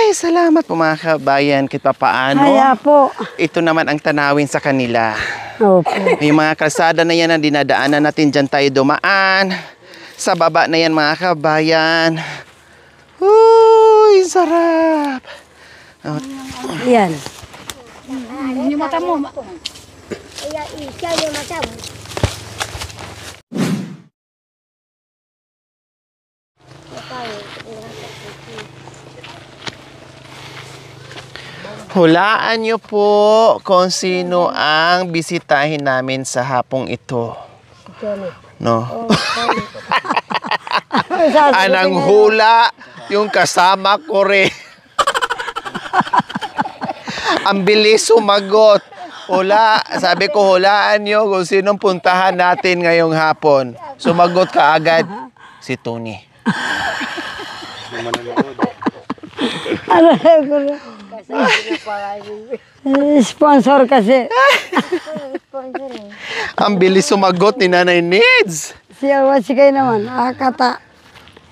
Ay, salamat po mga kabayan. Kahit papaano. Kaya po. Ito naman ang tanawin sa kanila. Opo. Yung mga kalsada na yan na dinadaanan natin, dyan tayo dumaan. Sa baba na yan mga kabayan. Uy, sarap. Yan. Yung mata mo. Hulaan niyo po kung sino ang bisitahin namin sa hapong ito. No? Anang hula yung kasama ko rin. Ang bilis sumagot. Hula, sabi ko hulaan niyo kung sinong puntahan natin ngayong hapon. Sumagot ka agad si Tony. Ano ko? Sponsor kasi. Ang bilis sumagot ni Nanay Nids. Siya kayo naman. Kata.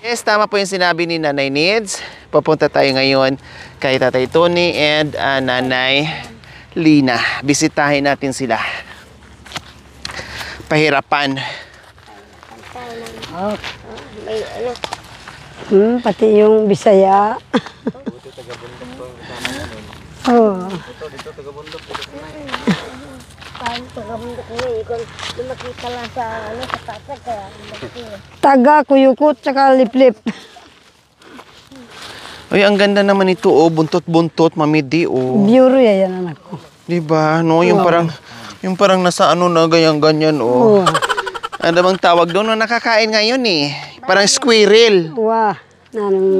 Yes, tama po yung sinabi ni Nanay Nids. Papunta tayo ngayon kay Tatay Tony and Nanay Lina. Bisitahin natin sila. Pahirapan. Pati yung Bisaya. Oh. Taga, Kuyukut, tsaka Liplip. Ay, ang ganda naman ito, oh. Buntot-buntot, mamidi, oh. Bureau yan, anak ko. Diba? No, yung parang nasa ano na ganyan-ganyan, oh. Ano bang tawag doon? No, nakakain ngayon, eh. Parang squirrel. Wah.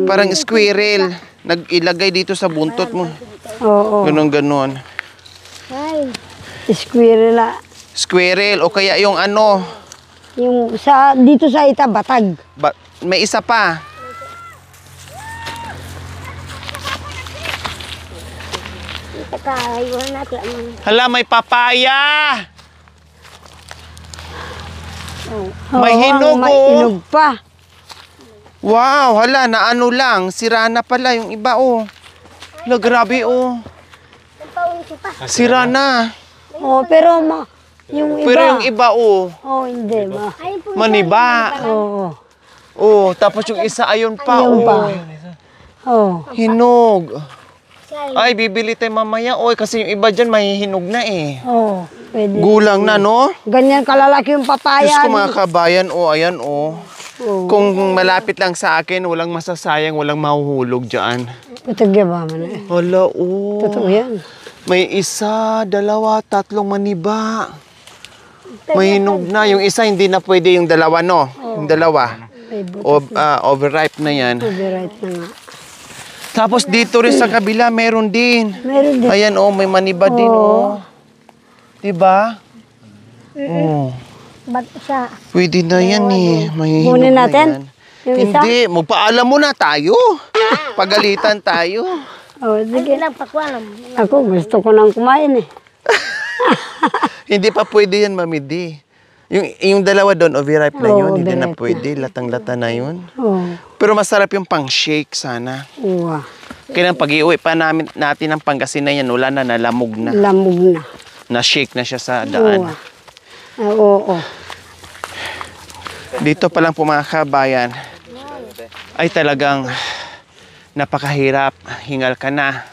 Parang squirrel. Nag-ilagay dito sa buntot mo. Oo. Ganon-ganon. Squirrel. Squirrel o kaya yung ano. Yung dito sa Itabatag. May isa pa. Hala, may papaya. May hinog, May hinog pa. Wow, hala, na ano lang. Sira na pala yung iba, oh. Hala, grabe, oh. Sira na. Oh, pero yung iba. Pero yung iba, oh. Oh, hindi. Maniba. Oo. Oh, tapos yung isa, ayun pa, Ayun oh. pa. Oh. Hinog. Ay, bibili tayo mamaya, oy. Kasi yung iba dyan, may hinog na, eh. Oh, pwede. Gulang na, no? Ganyan kalalaki yung papaya. Diyos ko, mga kabayan, oh, ayan, oh. Oh. Kung malapit lang sa akin, walang masasayang, walang mahuhulog dyan. Tutugya ba man eh? Hala, oh. Totoo yan. May isa, dalawa, tatlong maniba. May hinog na. Yung isa, hindi na pwede yung dalawa, no? Yung dalawa. Overripe na yan. Overripe na nga. Tapos dito rin sa kabila, meron din. Meron din. Ayan, oh, may maniba din, oh. Diba? Oh. Ba't isa? Pwede na yan, eh. May hinog Kunin na natin? yan. Yung isa? Hindi, magpaalam muna tayo. Pagalitan tayo. Oh, sige. Ako, gusto ko nang kumain eh. Hindi pa pwede yan, mamidi. Yung dalawa doon, overripe na yun. Hindi na overripe pwede. Latang-lata na yun. Oh. Pero masarap yung pang-shake sana. Uwa. Kaya pag-iuwi pa natin ang Pangasinan yan, wala na, nalamog na. Lamog na. Na-shake na siya sa daan. Oo. Dito pa lang po mga kabayan, ay talagang napakahirap. Hingal ka na.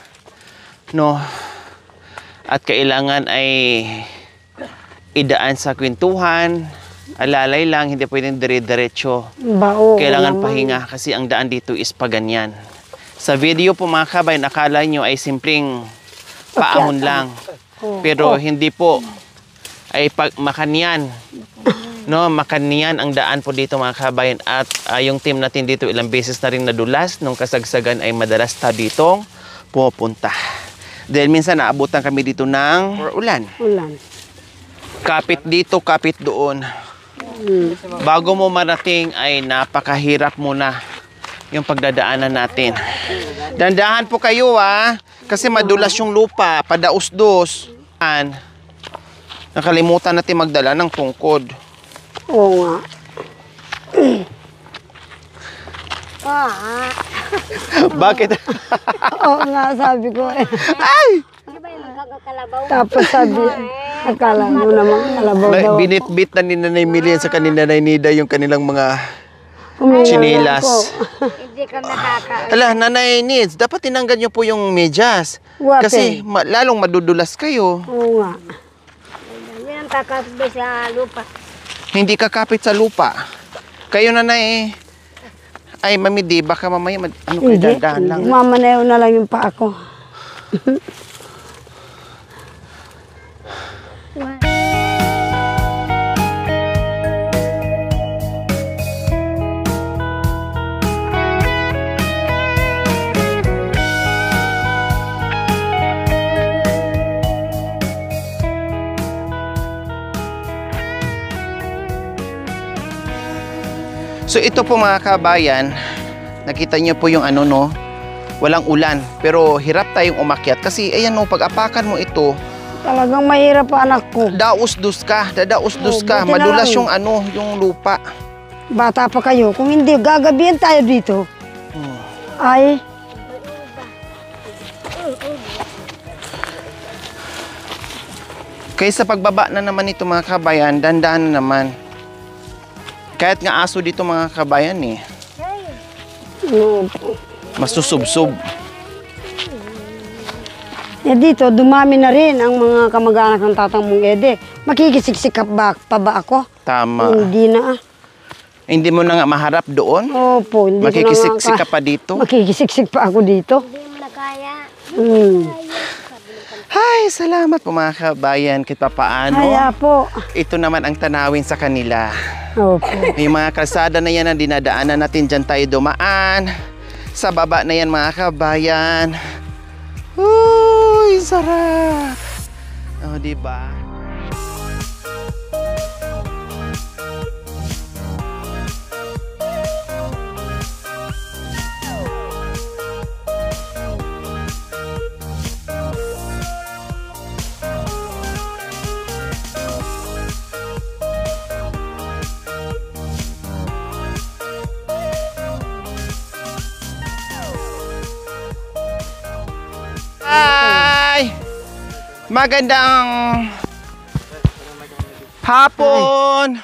No? At kailangan ay idaan sa kwentuhan, alalay lang, hindi pwedeng dire-diretso. Kailangan pahinga kasi ang daan dito is paganyan. Sa video po mga kabayan, akala nyo ay simpleng paahon lang. Pero hindi po. Ay makanyan. No, makanyan ang daan po dito mga kabayan. At yung team natin dito ilang beses na rin nadulas. Nung kasagsagan ay madalas ta ditong pupunta. Dahil minsan naabutan kami dito ng ulan. Kapit dito, kapit doon. Bago mo marating ay napakahirap muna yung pagdadaanan natin. Dandahan po kayo kasi madulas yung lupa, padaos-dos. Nakalimutan natin magdala ng tungkod. Oo nga. Bakit? Oo nga, sabi ko eh. Ay! Tapos sabi, akala mo naman kalabaw daw. Binitbit na ni Nanay Milian sa kanina Nanay Nida yung kanilang mga Umiyak Chinelas. ako. Hindi ka nakaka... Ala, Nanay Nids, dapat tinanggal nyo po yung medyas. Wape. Kasi lalong madudulas kayo. Oo nga. Yan ang kakasbay sa lupa. Hindi kakapit sa lupa. Kayo Nanay, ay Mami Di, baka mamaya ano kayo Hindi. dahan lang. Mamanayaw na lang yung pa ako. So ito po mga kabayan, nakita niyo po yung ano no, walang ulan. Pero hirap tayong umakyat kasi ayan no, pag apakan mo ito, Talagang mahirap pa anak ko. dadaos-dus ka. Oh, buti na Madulas lang. yung ano, yung lupa. Bata pa kayo. Kung hindi, gagabihan tayo dito. Ay, Kaya sa pagbaba na naman ito mga kabayan, dandahan na naman. Kahit nga aso dito mga kabayan eh, no. masusubsob. Eh dito, dumami na rin ang mga kamag-anak ng tatang mong Ede. Makikisiksik pa ba ako? Tama. Hindi na. Hindi mo na nga maharap doon? Opo, hindi Makikisiksik ko na ka pa dito? Makikisiksik pa ako dito. Hindi mo na kaya. Ay, salamat po mga kabayan kahit papaano. Kaya po. Ito naman ang tanawin sa kanila. Opo. Yung mga kalsada na yan na dinadaanan natin, dyan tayo dumaan. Sa baba na yan mga kabayan. Uy, sarap! O, diba? Hi! Magandang hapon!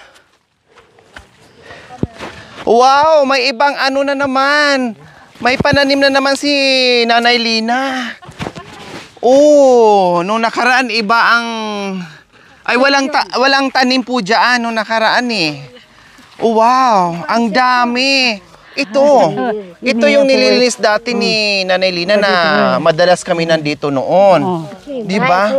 Wow! May ibang ano na naman. May pananim na naman si Nanay Lina. Oh, nung nakaraan iba ang... Ay, walang tanim po dyan nung nakaraan eh. Oh, wow! Ang dami! Ito yung nililinis dati ni Nanay Lina na madalas kami nandito noon. Di ba?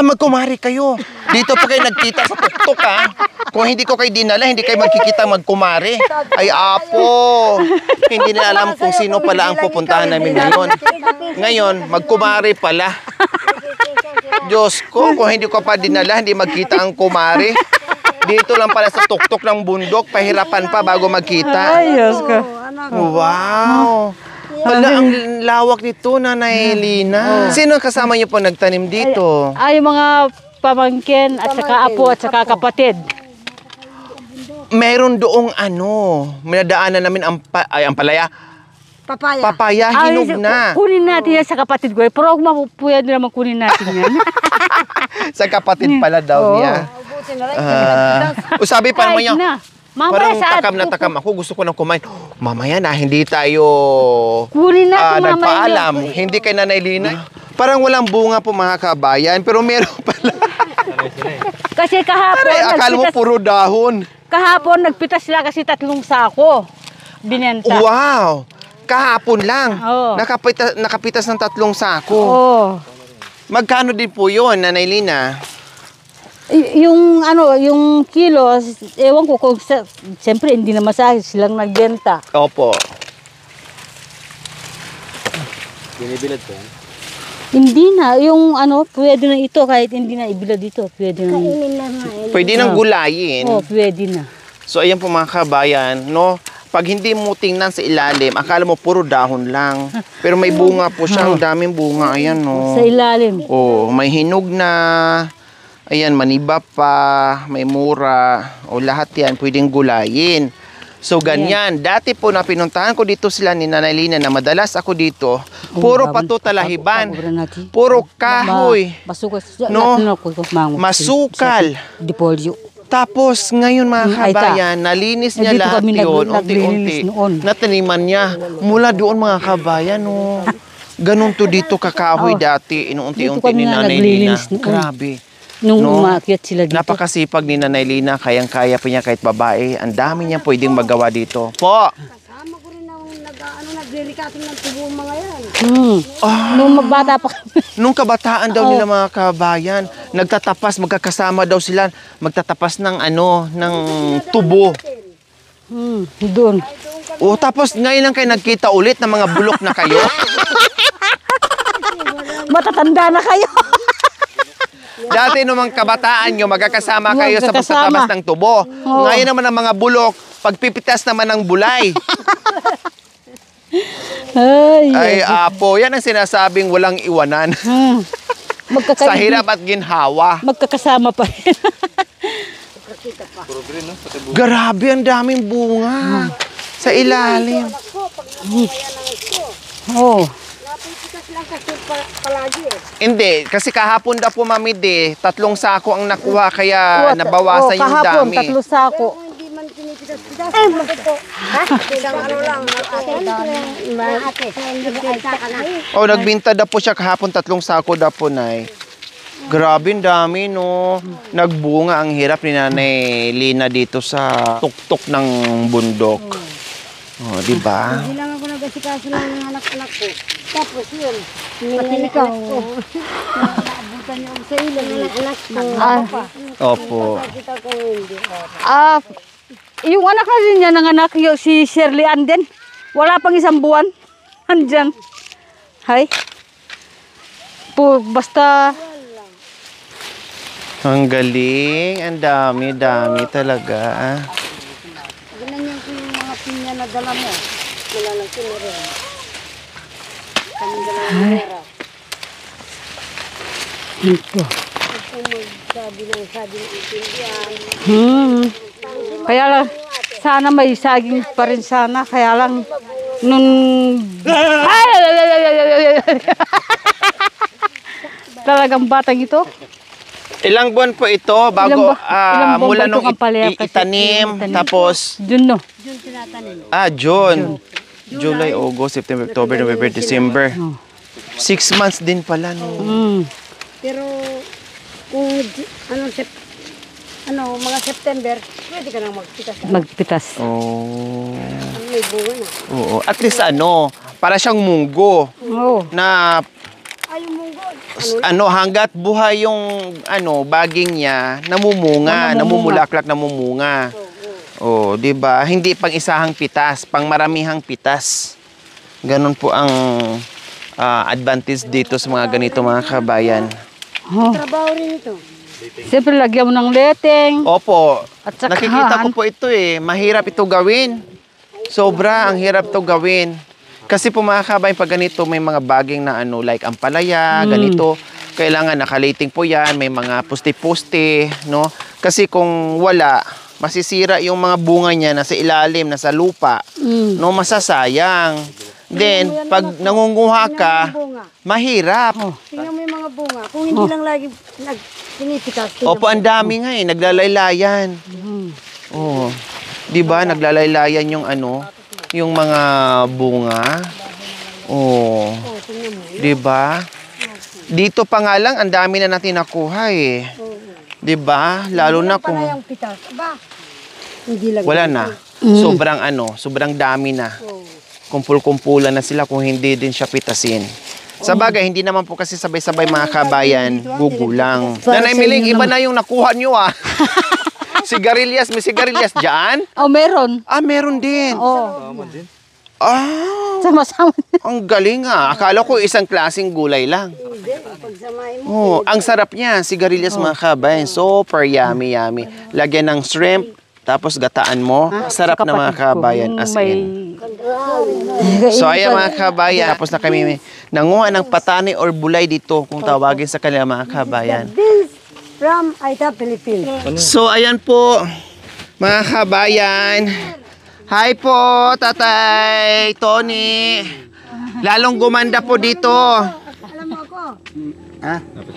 Magkumari kayo. Dito pa kayo nagkita sa tuktok ha. Kung hindi ko kayo dinala, hindi kayo magkikita magkumari. Ay apo, hindi na alam kung sino pala ang pupuntahan namin ngayon. Ngayon, magkumari pala. Diyos ko, kung hindi ko pa dinala, hindi magkita ang kumari. Dito lang pala sa tuktok ng bundok, pahirapan pa bago magkita. Ay, Diyos ko. Wow! Wala, ang lawak nito, Nanay Lina. Sino kasama niyo po nagtanim dito? Ay, mga pamangkin at saka apo at saka kapatid. Meron doong ano, minadaanan namin ang palaya. Papaya. Papaya, hinog na. Kunin natin yan sa kapatid ko. Pero huwag mapupuyan naman kunin natin yan. Sa kapatid pala daw niya. Sabi pa naman niya, Mamaya parang sa takam na takam ako, gusto ko nang kumain. Mamaya na, hindi tayo kunin natin mamaya. nagpaalam. Hindi kay Nanay Lina. Parang walang bunga po mga kabayan, pero meron pala. Kasi kahapon, Aray, akala mo puro dahon. kahapon nagpitas sila kasi 3 sako. Binenta. Wow! Kahapon lang. Oo. Nakapitas ng 3 sako. Oo. Magkano din po yun, Nanay Lina? Yung ano, yung kilos, ewan ko kung siyempre hindi naman sa akin silang nagbenta. Opo. Binibilad ko yan? Hindi na, yung ano, pwede na ito kahit hindi na ibilad dito, pwede na. Pwede nang gulayin. Oo, pwede na. So ayan po mga kabayan, no? Pag hindi mo tingnan sa ilalim, akala mo puro dahon lang. Pero may bunga po siya, ang daming bunga, ayan no. Sa ilalim. Oh, may hinog na. Ayan, maniba pa, may mura. O lahat yan, pwedeng gulayin. So ganyan. Dati po na pinuntahan ko dito sila ni Nanay Lina na madalas ako dito. Puro pato talahiban. Puro kahoy. No? Masukal. Dipolyo. Tapos ngayon mga Ay, kabayan, nalinis niya Dito lahat kami yun. naglilinis Unti-unti. noon. Nataniman niya. Mula doon mga kabayan, oh. Ganun to dito kakahoy dati. Inuunti-unti Dito kami ni nga Nanay Lina. naglilinis noon. Grabe. Nung No? umakyat sila dito. Napakasipag ni Nanay Lina. Kayang-kaya pa niya kahit babae. Ang dami niya pwedeng magawa dito. Po! Kasama ko rin ang naglilikasan ng tubo mga yan. Nung bata pa kami. Nung kabataan daw nila mga kabayan, nagtatapas, magkakasama daw sila, magtatapas ng ng tubo. Doon. O tapos ngayon lang kayo nagkita ulit ng mga bulok na kayo. Matatanda na kayo. Dati nung mga kabataan nyo, magkakasama kayo sa Magkakasama. pagtatabas ng tubo. Ngayon naman ang mga bulok, pagpipitas naman ng bulay. Ay, apo, yan ang sinasabing walang iwanan. Sa hirap at ginhawa. Magkakasama pa rin. Grabe, ang daming bunga. Sa ilalim. Oo. Napipitas lang kasi palagi eh. Hindi, kasi kahapon daw po mamid 3 sako ang nakuha kaya nabawasan yung kahapon, dami. 3 sako. Kung hindi man pinipitas-pitas, bakit po? Ha? Isang ano lang, ate. Oh, nagbinta daw po siya kahapon 3 sako daw po, Nay. Grabe, ang dami, no? Nagbunga, ang hirap ni Nanay Lina dito sa tuktok ng bundok. Oh, di ba? Hindi lang ako nag-asikaso ng anak-anak ko. Tapos yun, pati ikaw. Naabutan niyo ako sa ilan ng anak ko. Opo. Kita ko hindi. Yung anak na din niya, nanganak yung si Shirley Ann din. Wala pang 1 buwan. Andyan. Hay. Basta, Ang galing. Ang dami talaga. Ginanyan ko yung mga pinya na dala mo. Wala lang sinira. Kami dala ng pera. ito. Sabi ng intindihan. Kaya lang, sana may saging pa rin sana. Kaya lang, nung... Talagang batang ito. Ilang buwan po ito bago ilang buwan mula ba ito nung kapalya kasi itanim, itanim? tapos June, no? June. July, August, September, October, November, December. 6 months din pala, no? Pero kung mga September, pwede ka nang magpitas. Magpitas. Oh. May bunga na. Oo. At least para siyang munggo Oo. na Ay, yung munggo. hanggat buhay yung baging niya, namumulaklak, namumunga. Oh, 'di ba? Hindi pang isahang pitas, pang maramihang pitas. Ganun po ang advantage dito sa mga ganito mga kabayan. Trabaho rin ito. Siyempre, lagyan mo ng leteng. Opo. At saka, Nakikita ko po ito mahirap ito gawin. Sobra ang hirap ito gawin. Kasi po mga kabayan, pag ganito may mga baging na like ampalaya, ganito, kailangan nakalating po yan, may mga puste-puste, no? Kasi kung wala, masisira yung mga bunga niya nasa ilalim, nasa lupa, no? Masasayang. Then, pag nangunguha ka, mahirap. Tingnan mo yung mga bunga. Kung hindi lang lagi pinipitas. Opo, ang dami nga naglalaylayan. Oh. 'Di ba? Naglalaylayan yung yung mga bunga. Oh. 'Di ba? Dito pa nga lang ang dami na natin nakuha 'Di ba? Lalo na kung yung pitas. Aba, hindi lang. wala na. Sobrang dami na. Kumpul-kumpulan na sila kung hindi din siya pitasin. Sa bagay, hindi naman po kasi sabay-sabay mga kabayan, gugulang. Nanay Miling, iba na yung nakuha nyo Sigarilyas, may sigarilyas dyan? Oh, meron. Meron din. Oh. Ang Sama-sama. galing Akala ko isang klaseng gulay lang. Pagsamahin mo. Ang sarap niya, sigarilyas mga kabayan. Super yummy. Lagyan ng shrimp, tapos gataan mo. Sarap na mga kabayan, as in. So ayan mga kabayan, tapos na kami nanguha ng patani or bulay dito kung tawagin sa kanila mga kabayan. Beans from Aita, Philippines. So ayan po mga kabayan, Hi po, Tatay Tony. Lalong gumanda po dito. Alam mo ako. Ha?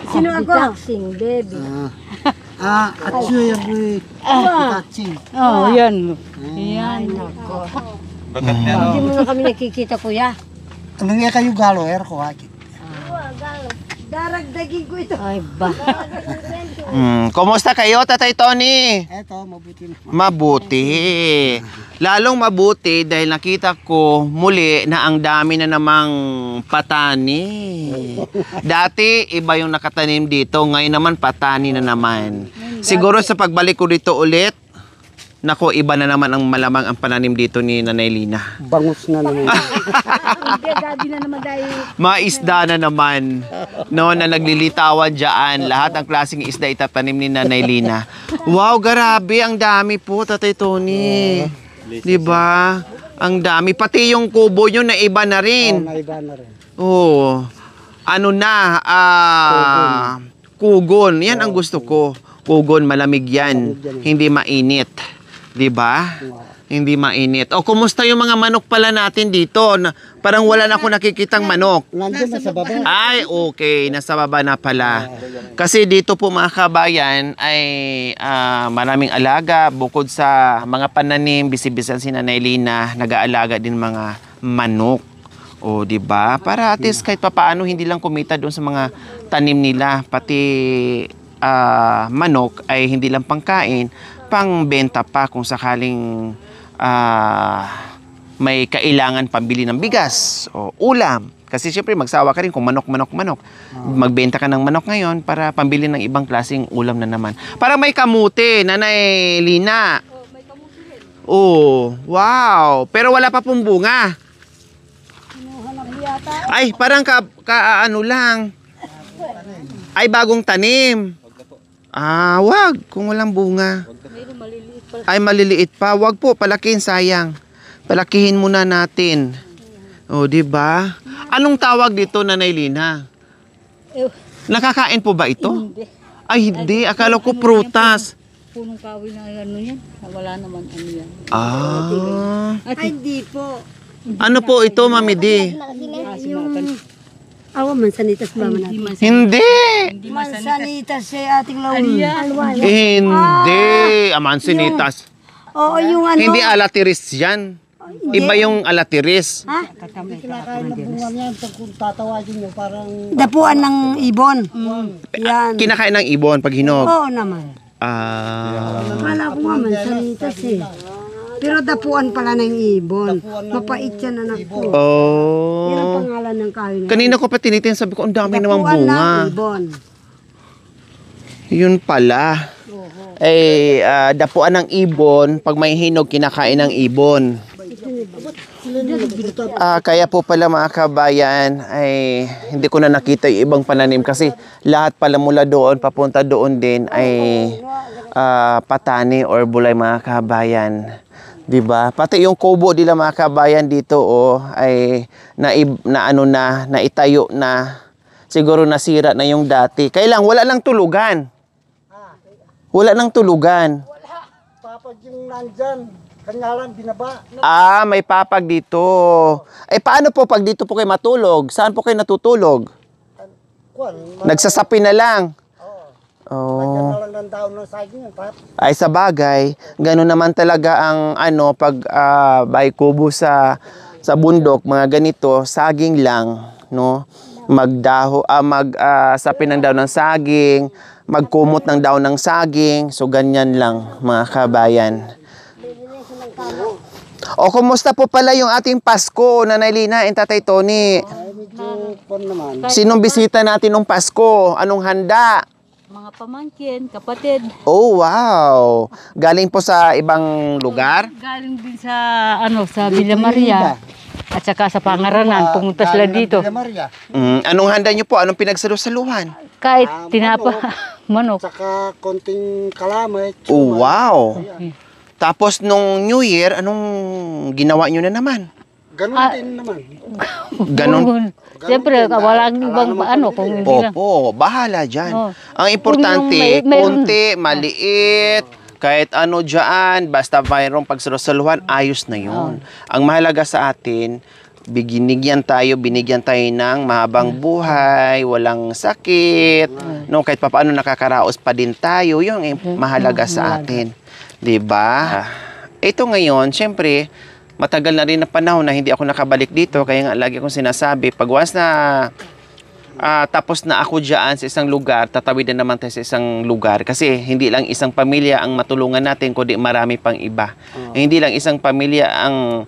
Sino ako? Taxing, baby. Atsuy ako'y touching. Oh, yan. Yan. Hindi mo na kami nakikita, kuya. Ano nga kayo galo, ko hakit. Daragdagin ko ito. Ay, ba? Kumusta kayo, Tatay Tony? Eto, mabuti na. Mabuti. Lalong mabuti dahil nakita ko muli na ang dami na namang patani. Dati, iba yung nakatanim dito. Ngayon naman, patani na naman. Siguro sa pagbalik ko dito ulit, nako, iba na naman ang malamang ang pananim dito ni Nanay Lina. Bangus na naman. Hindi, gabi na naman dahil. Maisda na naman. No, na naglilitawan dyan. Lahat ng klaseng isda itatanim ni Nanay Lina. Wow, grabe. Ang dami po, Tatay Tony. Diba? Ang dami. Pati yung kubo nyo na iba na rin. Naiba na rin. Oo. Ano na? Kugon. Yan ang gusto ko. Kugon, malamig yan. Hindi mainit. Diba? Hindi mainit. O, kumusta yung mga manok pala natin dito? Parang wala na ako nakikitang manok. Nandun na sa baba. Ay, okay. Nasa baba na pala. Kasi dito po mga kabayan ay maraming alaga. Bukod sa mga pananim, bisibisan si Nanay Lina, nag-aalaga din mga manok. O, di ba? Para at least kahit papaano hindi lang kumita doon sa mga tanim nila. Pati manok ay hindi lang pangkain, pangbenta pa kung sakaling may kailangan pambili ng bigas o ulam. Kasi siyempre magsawa ka rin kung manok. Magbenta ka ng manok ngayon para pambili ng ibang klaseng ulam na naman. Para may kamuti, Nanay Lina. May kamuti rin. Oh, wow. Pero wala pa pong bunga. Ay, parang ano lang. Ay, bagong tanim. Wag. Kung walang bunga. Mayroon maliliit pa. Ay, maliliit pa. Wag po, palakihin, sayang. Palakihin muna natin. O, di ba? Anong tawag dito, Nanay Lina? Nakakain po ba ito? Hindi. Ay, hindi. Akala ko prutas. Punong kahoy na ano yan. Wala naman ano yan. Ay, hindi po. Ano po ito, Mami Di? Mansanitas ba man natin? Hindi. Mansanitas si ating lawin. Hindi. Amansinitas. Oo, yung ano. Hindi alatiris yan. Iba yung alatiris. Kinakain ng bunga niyan. Kung tatawagin nyo, parang... Dapuan ng ibon. Yan. Kinakain ng ibon pag hinog. Oo naman. Kala ko nga mansanitas eh. Pero dapuan pala ng ibon. Mapait yan, anak ko. Yan ang pangalan ng kahoy na. Kanina ko pa tinitin, sabi ko, ang dami namang Dapuan ng bunga. ibon. Yun pala. Dapuan ng ibon, pag may hinog, kinakain ng ibon. Kaya po pala mga kabayan, ay hindi ko na nakita yung ibang pananim kasi lahat pala mula doon, papunta doon din ay patani or bulay mga kabayan. Diba? Pati yung kubo nila mga kabayan dito ay naitayo na. Siguro nasira na yung dati. Kailang wala nang tulugan. Wala nang tulugan. Papag yung nandyan. Kanya lang, binaba. May papag dito. Paano po pag dito po kayo matulog? Saan po kayo natutulog? Nagsasapi na lang. Lagyan na lang ng daon ng saging. Ay sa bagay, gano'n naman talaga ang pag bay kubo sa bundok, mga ganito, saging lang, no? Sapi ng daon ng saging, magkumot ng daon ng saging, so ganyan lang mga kabayan. O kumusta po pala yung ating Pasko, Nanay Lina and Tatay Tony? Medyo naman. Sinong bisita natin nung Pasko? Anong handa? Mga pamangkin, kapatid. Oh, wow. Galing po sa ibang lugar? Galing din sa Villa Maria. At saka sa Pangaranan, pumunta sila dito. Maria. Anong handa nyo po? Anong pinagsalusaluhan? Kahit tinapa, manok. Saka konting kalamay. Oh, wow. Tapos nung New Year, anong ginawa nyo na naman? Ganun din naman. Ganon? Siyempre, walang ibang kung hindi lang. Opo, bahala dyan. Oh. Ang importante, Kung yung may- konti, maliit, Kahit ano dyan, basta mayroong pagsalusaluhan, ayos na yun. Ang mahalaga sa atin, binigyan tayo ng mahabang buhay, walang sakit, no, kahit papaano nakakaraos pa din tayo, yun ang mahalaga sa atin. 'Di ba? Ito ngayon, syempre, matagal na rin na panahon na hindi ako nakabalik dito, kaya nga lagi kong sinasabi, pag once na tapos na ako dyan sa isang lugar, tatawid na naman tayo sa isang lugar. Kasi hindi lang isang pamilya ang matulungan natin, kundi marami pang iba. Hindi lang isang pamilya ang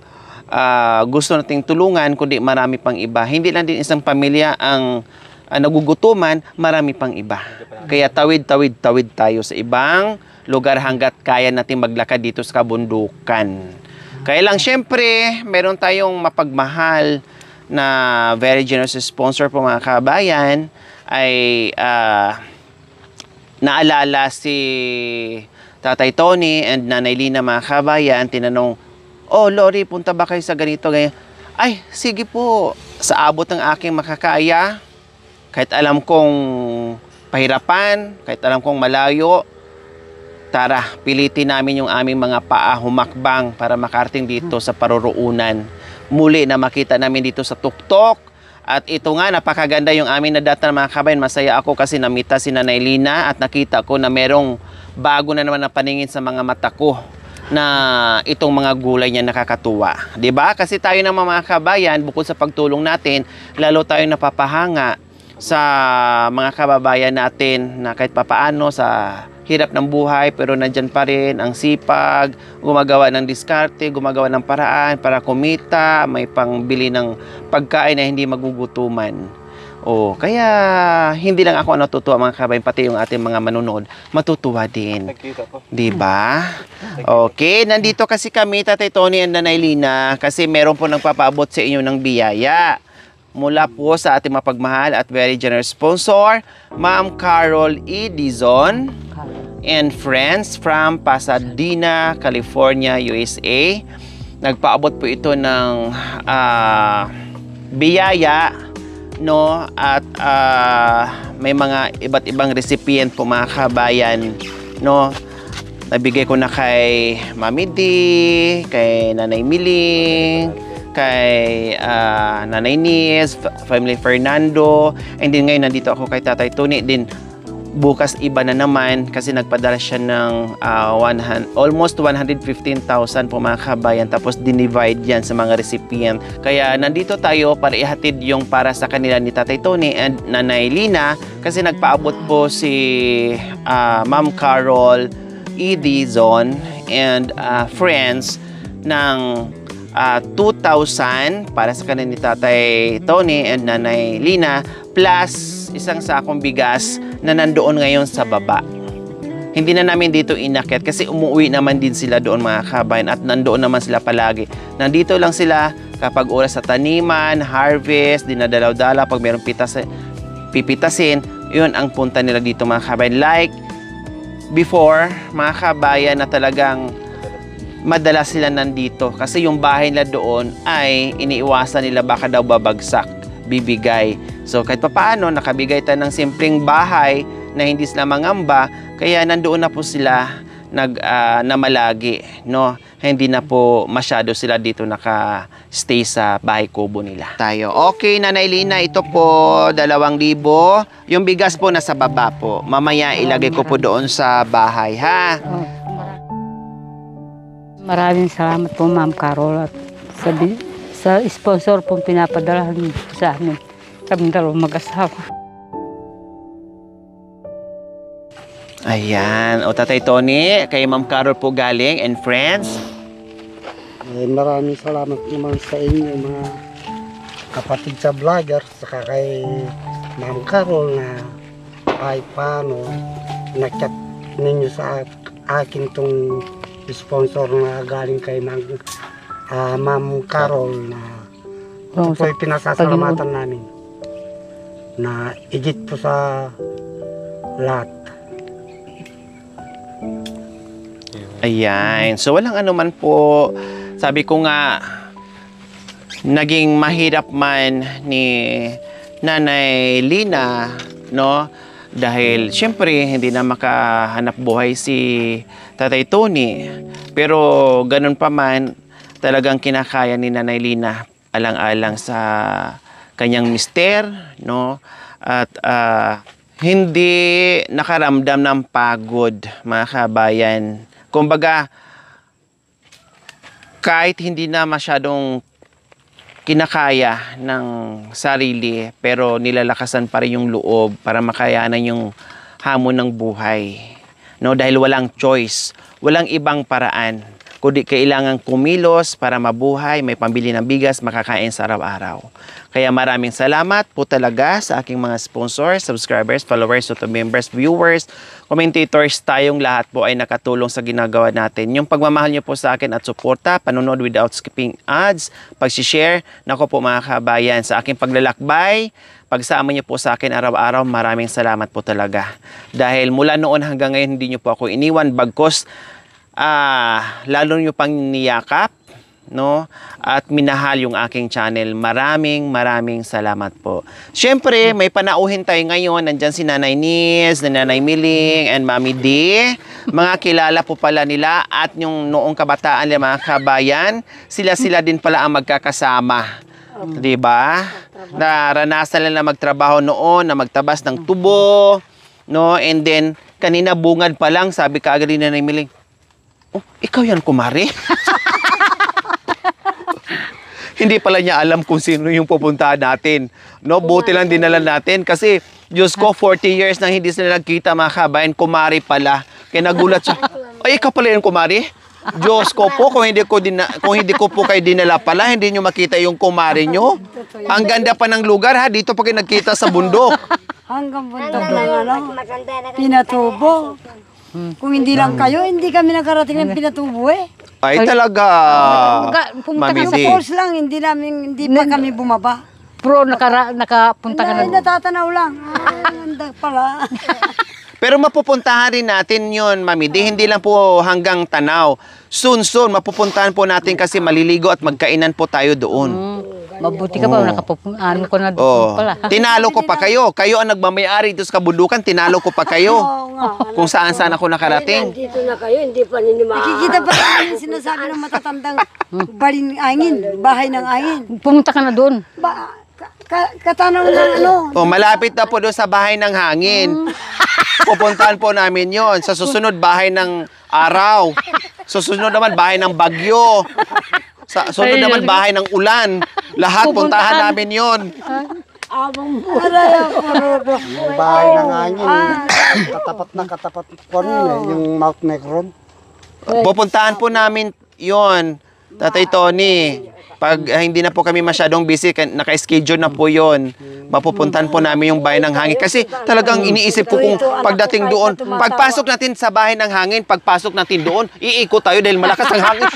gusto nating tulungan, kundi marami pang iba. Hindi lang din isang pamilya ang nagugutuman, marami pang iba. Kaya tawid tayo sa ibang lugar hanggat kaya natin maglakad dito sa kabundukan. Kaya lang, syempre, meron tayong mapagmahal na very generous sponsor po mga kabayan, ay naalala si Tatay Tony and Nanay Lina mga kabayan, tinanong, oh Lori, punta ba kayo sa ganito? Ganyan. Ay, sige po, sa abot ng aking makakaya, kahit alam kong pahirapan, kahit alam kong malayo, tara, pilitin namin yung aming mga paa humakbang para makarating dito sa paroroonan. Muli na makita namin dito sa tuktok. At ito nga, napakaganda yung aming nadata mga kabayan. Masaya ako kasi namita si Nanay Lina at nakita ko na merong bago na naman na paningin sa mga mata ko na itong mga gulay niya nakakatuwa. 'Di ba? Kasi tayo ng mga kabayan, bukod sa pagtulong natin, lalo tayong napapahanga sa mga kababayan natin na kahit papaano sa hirap ng buhay pero nandyan pa rin ang sipag, gumagawa ng diskarte, gumagawa ng paraan para kumita, may pangbili ng pagkain na hindi magugutuman. Kaya hindi lang ako natutuwa mga kabayan, pati yung ating mga manonood, matutuwa din. Diba? Okay, nandito kasi kami, Tatay Tony and Nanay Lina, kasi meron po nagpapaabot sa inyo ng biyaya. Mula po sa ating mapagmahal at very generous sponsor, Ma'am Carol E. Dizon and friends from Pasadena, California, USA. Nagpaabot po ito ng biyaya, no, at may mga iba't ibang recipient po mga kabayan, no. Nabigay ko na kay Mami D, kay Nanay Miling, kay Nanay Nis, Family Fernando, and din ngayon nandito ako kay Tatay Tony. Din bukas iba na naman kasi nagpadala siya ng almost 115,000 po mga kabayan, tapos dinivide yan sa mga recipient. Kaya nandito tayo para ihatid yung para sa kanila ni Tatay Tony and Nanay Lina, kasi nagpaabot po si Ma'am Carol E. Dizon and friends ng 2,000 para sa kanila ni Tatay Tony and Nanay Lina, plus isang sakong bigas na nandoon ngayon sa baba. Hindi na namin dito inakyat kasi umuwi naman din sila doon mga kabayan at nandoon naman sila palagi. Nandito lang sila kapag oras sa taniman, harvest, dinadalaw-dala, pag mayroong pipitasin, yun ang punta nila dito mga kabayan. Like before, mga kabayan, na talagang madala sila nandito kasi yung bahay nila doon ay iniiwasan nila baka daw babagsak, bibigay. So kahit papaano nakabigay tayo ng simpleng bahay na hindi sila mangamba, kaya nandoon na po sila namalagi, no? Hindi na po masyado sila dito naka-stay sa bahay kubo nila. Tayo. Okay, Nanay Lina, ito po 2,000. Yung bigas po nasa baba po. Mamaya ilagay ko po doon sa bahay, ha? Maraming salamat po, Ma'am Carol, at sa sponsor pong pinapadala sa amin. Kaming dalawang mag-asawa. Ayan. O, Tatay Tony, kay Ma'am Carol po galing and friends. Maraming salamat naman sa inyo mga kapatid sa vlogger, saka kay Ma'am Carol na kahit paano na-chat ninyo sa akin tong sponsor na galing kay Ma'am Carol na ito po ay pinasasalamatan namin na igit po sa lahat. Ayan. So, walang anuman po. Sabi ko nga, naging mahirap man ni Nanay Lina, no? Dahil, syempre, hindi na makahanap buhay si Tatay Tony. Pero ganun pa man, talagang kinakaya ni Nanay Lina alang-alang sa kanyang mister, no? At hindi nakaramdam ng pagod, mga kabayan. Kumbaga, kahit hindi na masyadong kinakaya ng sarili, pero nilalakasan pa rin yung loob para makayanan yung hamon ng buhay. No, dahil walang choice, walang ibang paraan, kundi kailangan kumilos para mabuhay, may pambili ng bigas, makakain sa araw-araw. Kaya maraming salamat po talaga sa aking mga sponsors, subscribers, followers, YouTube members, viewers, commentators, tayong lahat po ay nakatulong sa ginagawa natin. Yung pagmamahal niyo po sa akin at suporta, panonood without skipping ads, pag-share, nako po mga kabayan, sa aking paglalakbay, pagsama niyo po sa akin araw-araw, maraming salamat po talaga. Dahil mula noon hanggang ngayon, hindi niyo po ako iniwan, bagkos lalo niyo pang niyakap, no? At minahal yung aking channel. Maraming salamat po. Siyempre, may panauhin tayo ngayon. Nandyan si Nanay Nis, Nanay Miling, and Mami D. Mga kilala po pala nila at yung noong kabataan ng mga kabayan, sila din pala ang magkakasama. Diba? Naranasan nila magtrabaho noon, na magtabas ng tubo, no? And then, kanina bungad pa lang, sabi kaagad ni Nanay Miling, "Oh, ikaw yan, kumare?" Hindi pala niya alam kung sino yung pupuntahan natin. No, buti lang dinala natin kasi Diyos ko, 40 years nang hindi sila nagkita, mga kabayan, kumari pala. Kaya nagulat siya, "Ay, ikaw pala yung kumari?" Diyos ko po, kung hindi ko po kayo dinala pala, hindi nyo makita yung kumari nyo. Ang ganda pa ng lugar, ha? Dito pa kayo nagkita sa bundok. Hanggang bundok ng Pinatubo. Kung hindi lang kayo, hindi kami nakarating ng Pinatubo eh. Ay, talaga. Mami Sa D. falls lang, hindi pa kami bumaba. Pro, nakapunta ka na doon. Natatanaw lang. Ganda pala. Pero mapupuntahan rin natin yon, Mami D. Hindi lang po hanggang Tanaw. Soon, mapupuntahan po natin kasi maliligo at magkainan po tayo doon. Mabuti ka ba, nakapupuntaan ko na doon pala. Tinalo ko pa kayo. Kayo ang nagmamayari dito sa kabundukan, tinalo ko pa kayo. Kung saan ako nakarating. Dito na kayo, hindi pa ninyo Nakikita pa rin yung sinasabi ng matatandang baling angin, bahay ng angin. Pumunta ka na doon. Katanaw ng ano. Malapit na po doon sa bahay ng hangin. Pupuntahan po namin yon. Sa susunod, bahay ng araw. Susunod naman, bahay ng bagyo. Sa sunod naman, bahay ng ulan. Lahat, puntahan namin yon. Yung bahay ng hangin, katapat po yung Mount Negron. Pupuntahan po namin yon, Tatay Tony. Pag hindi na po kami masyadong busy, naka-schedule na po yon. Mapupuntahan po namin yung bahay ng hangin. Kasi talagang iniisip ko kung pagdating doon, pagpasok natin sa bahay ng hangin, pagpasok natin doon, iikot tayo dahil malakas ang hangin.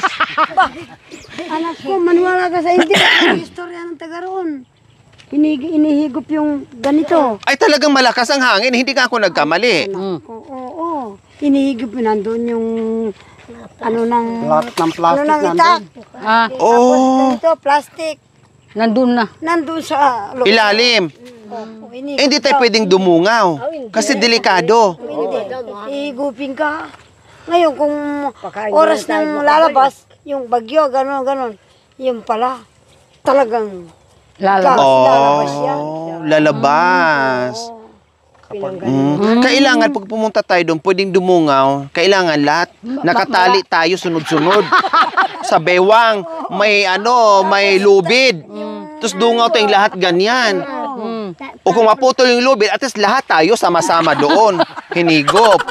Anak ko, maniwala ka sa hindi. Ang istorya ng taga roon. Inihigop yung ganito. Ay, talagang malakas ang hangin. Hindi ka ako nagkamali. Oo. Inihigop yun. Nandun yung ano ng... Lahat ng plastic Ano ng itak. Oh, Ganito, plastic. Nandun na. Nandun sa... ilalim. Hindi tayo pwedeng dumungaw. Kasi delikado. Ihigupin ka. Ngayon, kung oras ng lalabas, yung bagyo, gano'n. Yung pala, talagang lalabas yan. Lalabas. Kailangan pag pumunta tayo doon, pwedeng dumungaw. Kailangan lahat nakatali tayo sunod-sunod. Sa bewang, may lubid. Tapos dungaw tayong lahat ganyan. O kung maputol yung lubid, at least lahat tayo sama-sama doon. Hinigop.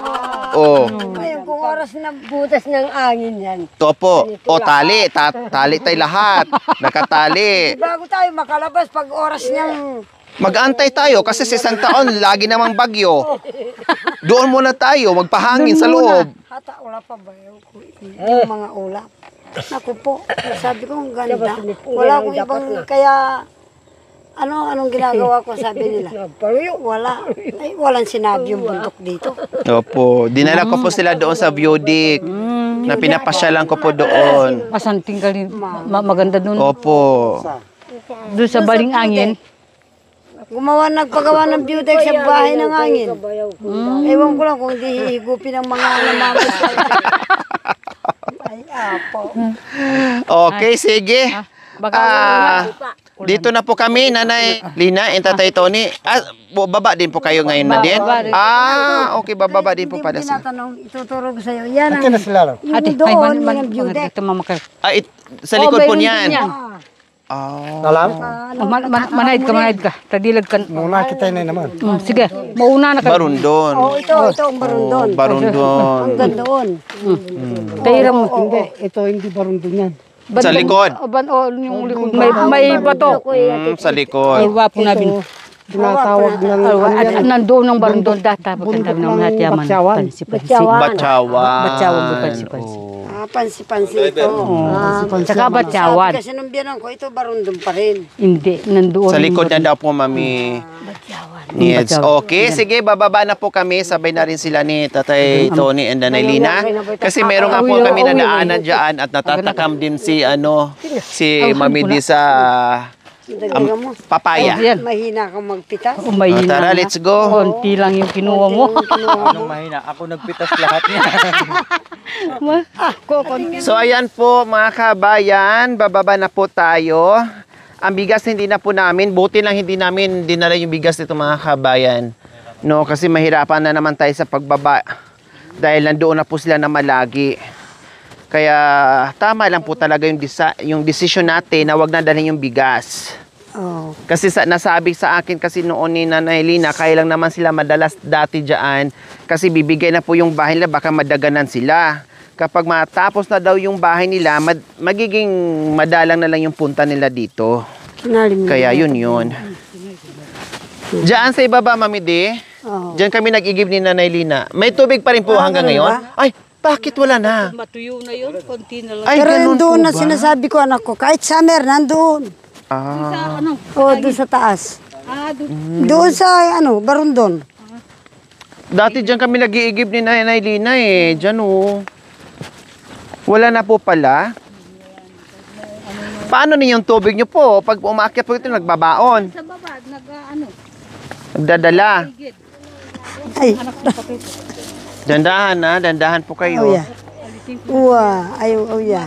Ngayon, kung oras na butas ng angin yan. Topo. O tali. Tali tayo lahat. Nakatali. Bago tayo makalabas, pag oras niyang... Mag-antay tayo kasi sa isang taon, lagi namang bagyo. Doon muna tayo, magpahangin sa loob. Hata, wala pa ba yung mga ulap? Naku po, sabi ko, ang ganda. Wala akong ibang, kaya, anong ginagawa ko, sabi nila. Wala. Ay, walang sinabi yung bundok dito. Opo, dinala ko po sila doon sa Viewdik. Na pinapasyalan ko po doon. Masanting ka rin. Maganda doon. Opo. Doon sa baling angin. nagpagawa ng beauty sa bahay ng hangin. Ewan ko lang kung hindi hihigupin ng mga namamit. Ay, apo. Okay, sige. Dito na po kami, Nanay Lina and Tatay Tony. Baba din po kayo ngayon na din? Okay, bababa din po pala sila. Tinatanong, ituturo ko sa'yo. Yan ang, Ate na sila lang. yung doon, yung beauty. Sa likod po niyan. Alam? Manahid ka. Tadilag ka. Muna kita na naman. Sige, mauna na ka. Barundon. Ito ang barundon. Barundon. Hanggang doon. Tayra mo. Hindi, ito hindi barundong yan. Sa likod. Yung likod. May bato. Sa likod. Alwa po namin. Tinatawag ng At nandoon ng barundon data. Pagkanta ng mga tiyaman. Pansi-pansi. Batyawan. Batyawan po, pansi-pansi. Pansi-pansi ito. Tsaka Batyawan. Kasi nung biyanan ko, ito barundon pa rin. Hindi, nandoon. Sa likod na daw po, Mami. Needs. Okay, sige, bababa na po kami. Sabay na rin sila ni Tatay Tony and Nanay Lina. Kasi meron nga po kami na daanan dyan at natatakam din si Mami di sa papaya. Mahina kang magpitas. Tara, let's go. Konti lang yung kinuha mo. Anong mahina? Ako nagpitas lahat niya. So ayan po mga kabayan, bababa na po tayo. Ang bigas hindi na po namin, buti lang hindi namin dinala yung bigas nito mga kabayan. No, kasi mahirapan na naman tayo sa pagbaba. Dahil nandoon na po sila na malagi. Kaya tama lang po talaga yung decision natin na wag na dalhin yung bigas. Oh. Kasi nasabi sa akin kasi noon ni Nanay Lina, kaya lang naman sila madalas dati dyan. Kasi bibigay na po yung bahay nila, baka madaganan sila. Kapag matapos na daw yung bahay nila, magiging madalang na lang yung punta nila dito. Kaya yun. Diyan sa ibaba, Mami Di. Diyan kami nag-igib ni Nanay Lina. May tubig pa rin po hanggang ngayon? Ay, bakit wala na? Matuyo na yun, konti na lang. Ay, Pero ganun doon po na ba? sinasabi ko anak ko, kahit summer, nandoon. Doon sa taas. Doon sa, barundon. Dati diyan kami nag-iigib ni Nanay Lina Diyan Wala na po pala. Paano ninyong tubig nyo po? Pag umakyat po ito, nagbabaon. Sa baba, Nagdadala. Ay, Dandahan po kayo. uya. Uwa, uya.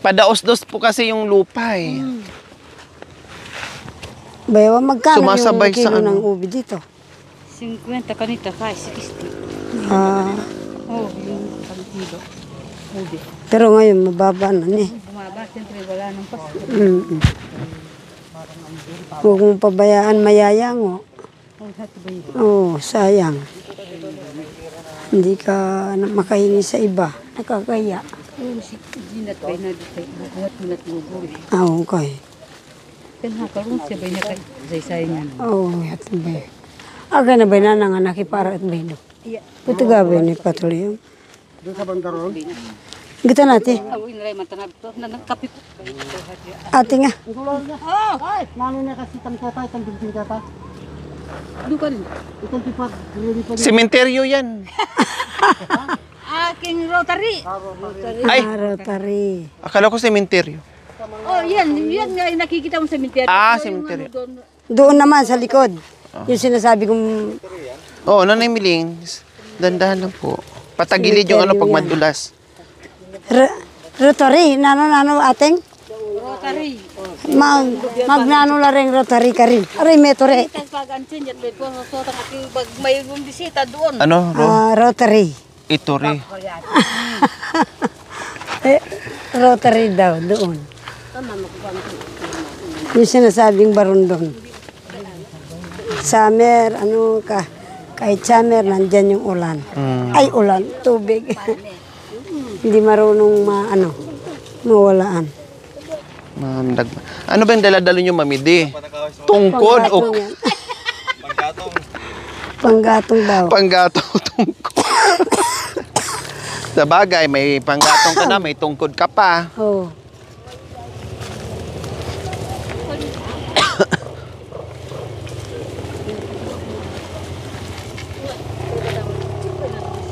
Padaos-dos po kasi yung lupa Bayaw, magkano Sumasabay yung kilo sa ng ubi dito? 50 kanita ka, 60. Yung kilo. Pero ngayon, mababa na Bumaba, siyempre wala nang pasto. Huwag mong pabayaan, mayayang sayang. Hindi ka makahingi sa iba. Nakakaya. Okay. Aga na ba na nanganak para at bino? Ito gabi ni Patuloy. Doon sa bandaron. Gita natin. Ate nga. Ay, mano na kasi tamtatay, tambing kata. Itong tipag, Sementeryo yan. Aking rotary. Ay, Rotary. akala ko sementeryo. Yan nga yung nakikita mo sa cemetery. Sementeryo. Doon naman sa likod. Yung sinasabi kong Nanay Miling, dandahan lang po. Patagilid yung pag madulas. Rotary. Nano ating? Rotary. Magnano la rin Rotary ka rin. Aray, metore. Pag-ansin, yan may may bisita doon. Rotary. Ito rin. Rotary daw, doon. Yung sinasabing barundon. Summer, kahit summer, nandyan yung ulan. Ay, ulan, tubig. Hindi marunong mawalaan. Ano ba yung daladalo nyo, Mami Di? Tungkod o Panggatong daw. panggatong tungkod? Sa bagay, may panggatong ka na, may tungkod ka pa. Oh.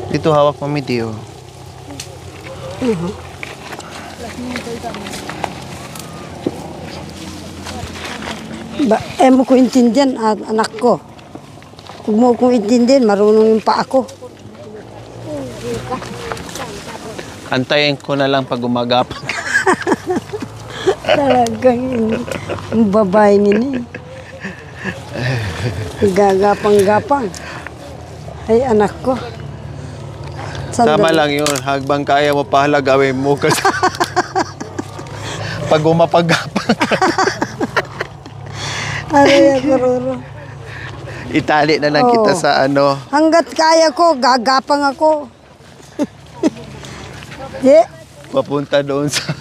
Dito hawak, Mami Di. Mo ko intindihan, anak ko. Huwag mo kong intindihan, marunong yung pa ako. Antayin ko na lang pag gumagapang ka. Talagang yung babae nini. Gagapang-gapang. Ay, anak ko. Tama lang yun. Hagbang kaya mo pahala gawin mo kasi pag gumapagapang ka, Aray, kururo. itali na lang kita Oo. sa ano. Hanggat kaya ko, gagapang ako. Di, Papunta doon sa...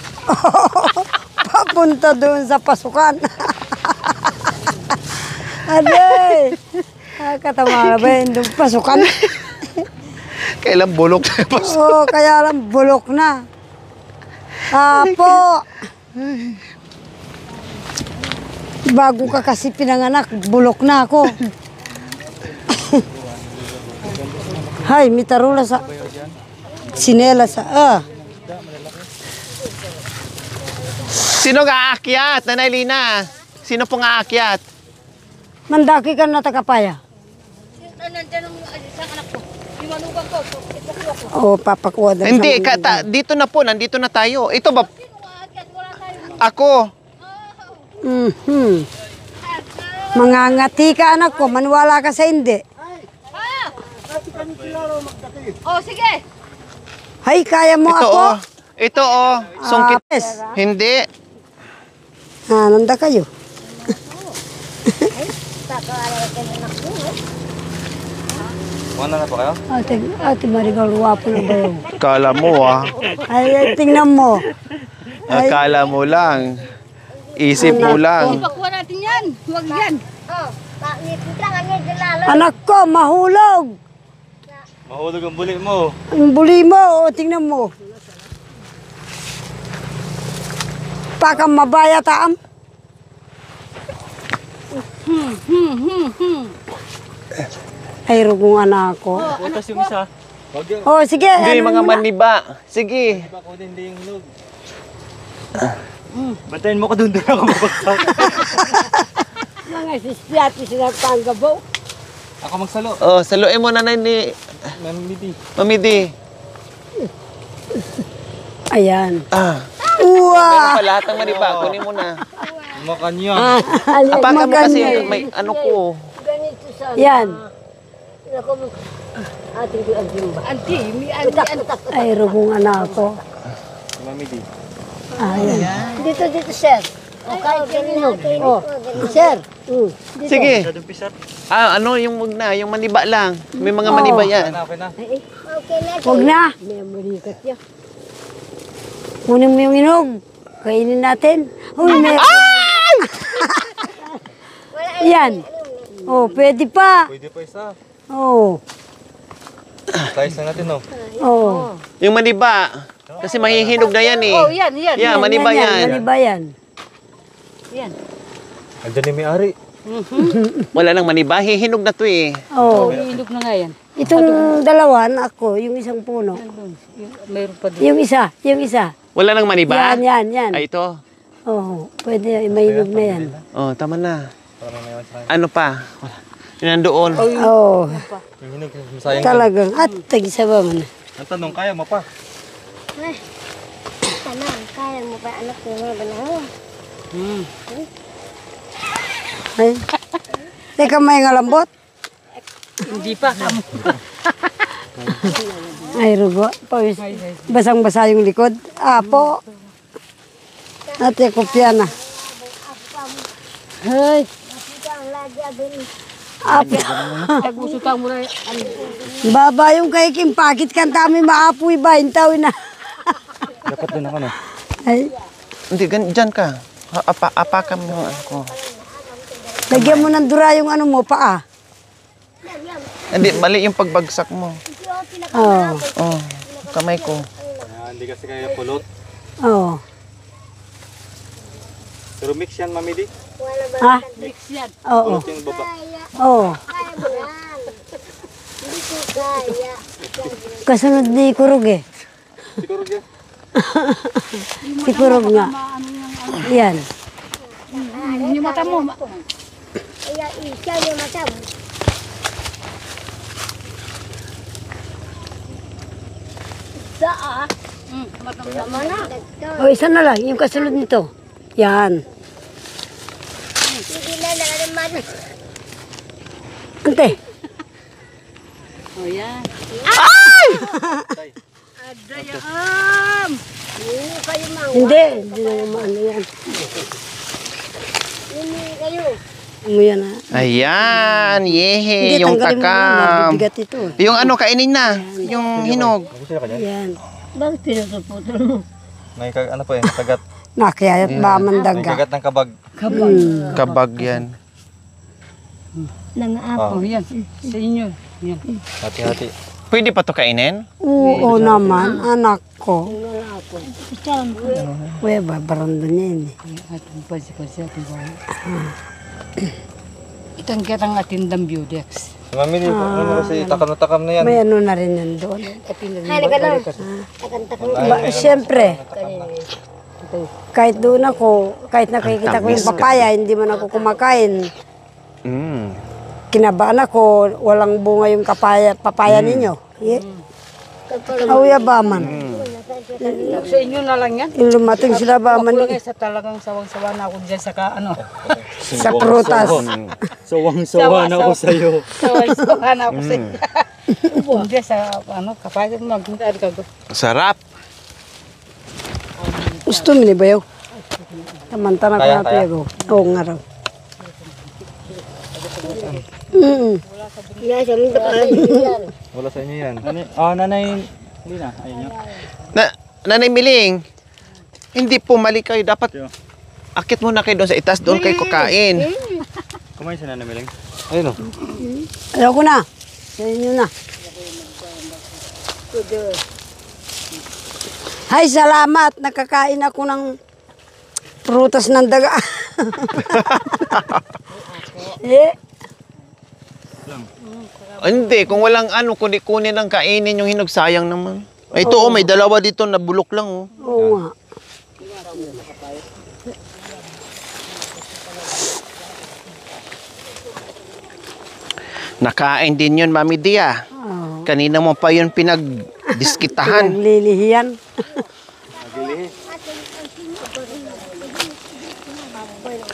papunta doon sa pasukan. Aday! Katama na ba yun doon pasukan? Kailan bulok na pa. Oo, kaya lang bulok na. Apo! Bago ka kasi pinanganak, bulok na ako. Hay, may tarula sa... Sinela sa... Sino aakyat, Nanay Lina? Sino pong aakyat? Mandaki ka na takapaya. Nandiyan ang isang anak ko. Yung manugang ko. Oo, papakuha daw sa Hindi, mga- dito na po, nandito na tayo. Ito ba? Ako. Mhm. Mangangati ka anak ko, maniwala ka sa hindi. Oh, sige. Hay, kaya mo Ito ako? oh. Ito oh. Sungkit. Yes. Hindi. Nanda kayo. Mana na pa kayo? Ate Marigal, wapo na ba yun? Kala mo ah. Ay, tingnan mo. Akala mo lang. Isip mo lang. Ipakuha natin yan. Huwag yan. Oh, bakit lang ang lalo. Anak ko, mahulog. Mahulog ang buli mo. Ang buli mo, o tingnan mo. Pakang mabaya taam. Ay, rugong anak ko. Utas yung isa. Wag yun. Oh, sige. Hindi, ano mga mo na? maniba. Sige. Bako din hindi yung hulog. Bantayin mo ko doon ako mabagsak. Mga sisyati sila tanggabaw. Ako magsalo. Oh, saluin mo Nanay ni Mamiti. Mamidi. Ayan. Ah. Uwa! Meron pa lahat ng maniba. Kunin mo na. Makanya. Apakan mo kasi may ano ko. Yan. Auntie, may auntie. Ay, rugong anak ko. Mamiti. Ayan. Dito, sir. Okay, ganun. Oh, sir. Sige. Masyadong pisat. Ah, ano yung wag na, yung maniba lang. May mga maniba yan. Okay na. Okay na. Huwag na. Kunin mo yung inog. Kainin natin. Uy, may... Yan. Oh, pwede pa. Pwede pa isa. Oh. Slice lang natin no. Oh. Yung maniba. Kasi mahihinog na yan eh. Oh, yan, yan. Yeah, maniba yan. Maniba yan. Yan. Andiyan ni may-ari. Wala nang maniba. Hihinog na to eh. Oh. Iilog na nga yan. Itong dalawa na ako, yung isang puno. Mayroon pa doon. Yung isa. Wala nang maniba? Yan. Ay, ito. Oh, pwede, mainog na yan. Oh, tama na. Para may sa Ano pa? Wala. Yun nandoon. Oh, yung hinog. Masayang. talagang. At tag-isa ba man? Ang tanong, kaya mo pa? Tanan, kaya mo pa anak ko mga banahon. Ay. Teka, may ngalambot. Hindi pa. Ay, rugo. Pawis. Basang-basa yung likod. Apo. Ate, kopya na. Ay. Apo. Pag-usutan mo na. Baba yung kay Kim. Pakit kan kami maapoy ba? Intawin na. Dapat din ako no. Ay. Hindi, dyan ka. Apakan mo ano ko. Lagyan mo ng dura yung ano mo, paa. Hindi, mali yung pagbagsak mo. Oo. Oh, kamay ko. Hindi kasi kaya pulot. Oo. Pero mix yan, Mamidi. Ha? Mix yan. Oo. Pulot yung baba. Oo. Kaya mo yan. Hindi ko kaya. Kasunod ni Kurog eh. Siguro dyan. Si Kurog nga. Yan. yung mata mo. Kaya isa yung mata mo. Saa. Tama na. O, isa na lang, yung kasunod nito. Yan. Hindi na naman. Ante. Oh, yan. Hindi kayo mga. Hindi na naman ano yan. Hindi kayo. Mo yan ha. Ayan, yehe, Hindi, yung tanggalin mo na, takam. mabigat ito. Yung ano, kainin na. Yung hinog. Gusto ka dyan? Yan. Bakit pinapaputol mo? May ano po eh, kagat. Nakayat ba May mandaga? kagat ng kabag. Kabag yan. Nangaap. Oh, yan. Sa inyo. Yan. Hati-hati. Pwede pa to kainin? Oo naman, anak ko. Saan? Kuya ba, barando niya yun eh. Ating pasi-pasi ating bahay. Itang kitang atindang Beaudex. Si Mami Di, ano kasi takam na takam na yan. May ano na rin yan doon. Hali ka lang. Takan-takan. Siyempre, kahit doon ako, kahit nakikita ko yung papaya, hindi man ako kumakain. Mm. Kinabaan ako, walang bunga yung papaya ninyo. Awya ba man? Sa inyo na lang yan. Yung lumating sila ba man Ako lang sa talagang sawang-sawa na ako dyan sa ano. sa prutas. Sawang-sawa na ako sa'yo. Sawang-sawa na ako sa inyo. Hindi sa ano, kapag magpuntaan ka. Sarap. Gusto mo ni Bayo? Tamantana ko Kaya, na kaya. ito. Oo nga raw. Yan, sa mundo pa. Wala sa inyo yan. Nanay, hindi na. Ayun nyo. Nanay Miling, hindi pumali kayo. Dapat akit muna kayo doon sa itaas. Doon kayo kakain. Kumain si Nanay Miling. Ayun o. Ayaw ko na. Sa inyo na. Hay, salamat. Nakakain ako ng prutas ng daga. eh, Hindi, kung walang ano, kundi kunin lang kainin yung hinog, sayang naman. Ay, ito, oh, may dalawa dito na bulok lang, oh. oo nga. Nakain din yun, Mami Dia. Kanina mo pa yun pinagdiskitahan. Naglilihiyan.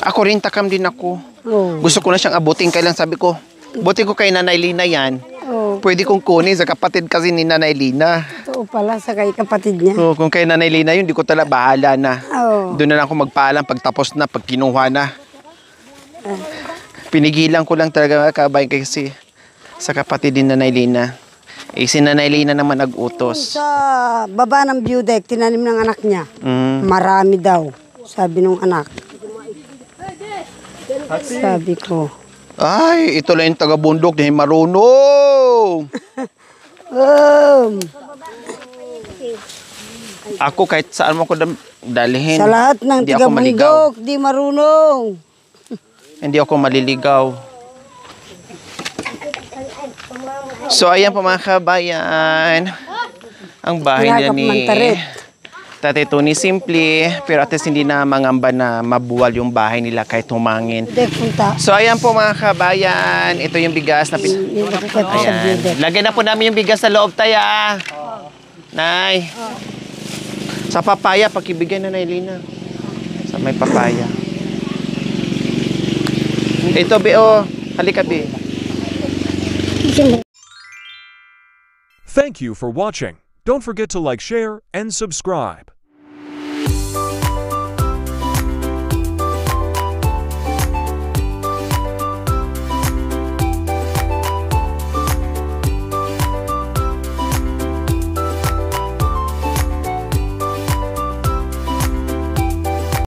Ako rin, takam din ako. Oo. Gusto ko na siyang abutin, kailan sabi ko, buti ko kay Nanay Lina yan. Oo. Pwede kong kunin sa kapatid kasi ni Nanay Lina. Totoo pala sa kay kapatid niya. So, kung kay Nanay Lina yun, di ko talaga bahala na. Oo. Doon na lang ako magpaalam pagtapos na, pag kinuha na. Pinigilan ko lang talaga mga kabayan kasi sa kapatid din Nanay Lina. Eh, si Nanay Lina naman nag-utos. Sa baba ng Beaudeck, tinanim ng anak niya. Mm. Marami daw, sabi nung anak. Sabi ko, Ay, ito lang yung taga-bundok, di marunong. Ako kahit saan mo ko dalhin. sa lahat ng hindi ako maligaw. tiga-bundok, di marunong. Hindi ako maliligaw. So, ayan po mga kabayan. Ang bahay nila Pinagap ni Mantaret. Tatay Tony simple, pero at least hindi na mangamba na mabuwal yung bahay nila kahit humangin. Beaudeck punta. So, ayan po mga kabayan. Ito yung bigas na Yung nakikita sa Ayan. Beaudeck. Lagyan na po namin yung bigas sa loob, taya. Nay. Sa papaya, pakibigyan na, Nay Lina. Sa may papaya. Ito, Be, oh. Halika, Be. Thank you for watching. Don't forget to like, share, and subscribe.